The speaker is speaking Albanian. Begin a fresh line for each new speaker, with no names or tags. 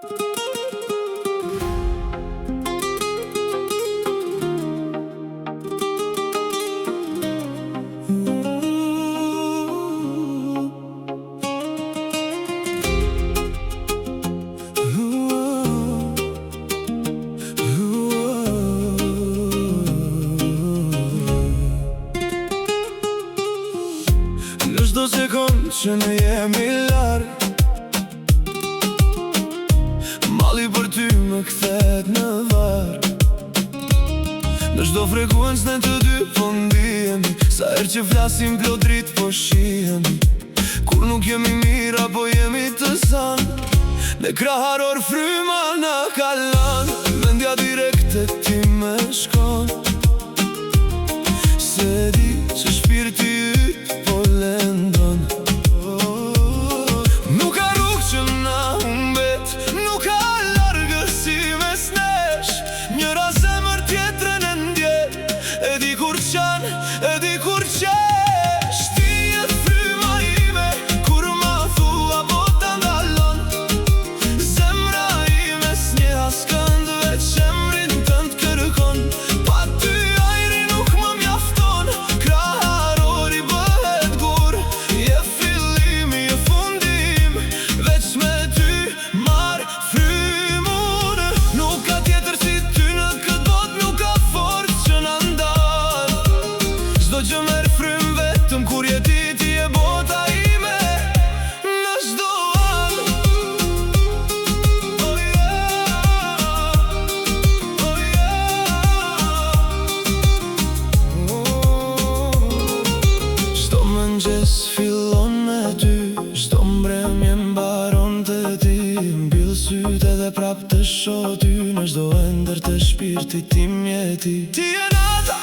Në çdo sekond që ne jemi larg, malli për ty më kthehet në varg. Në çdo frekuencë ne të dy po ndihemi, sa herë që flasim plot dritë po shihemi. Kur nuk jemi mirë apo jemi të sanë, ne kraharor fryma na kalan. Mendja direkte ti me shkon, se di që shpirti yt po lëndon. Nuk ka rrugë që na humbet, nuk ka largësi mes nesh. Njëra zemër tjetrën e ndjen, e di kur qan, e di kur qesh. Ti je fryma ime, kur ma thua po ta ndalon. Zemra ime s'nje askënd, veç emrin tënd kërkon. Pa ty ajri nuk më mjafton, kraharori bëhet gur. Je fillimi, je fundim, veç me ty marr frymun. Nuk ka tjetër si ty në këtë botë, nuk ka forcë që na ndal. Çdo gjë merr frym vetëm kur je ti je bota ime. Në çdo an, oh yeah, oh yeah. Çdo mëngjes fillon me ty, çdo mbrëmje mbaron te ti. Mbyll syt edhe prap të shoh ty, në çdo ëndër të shpirtit tim je ti. Ti je nata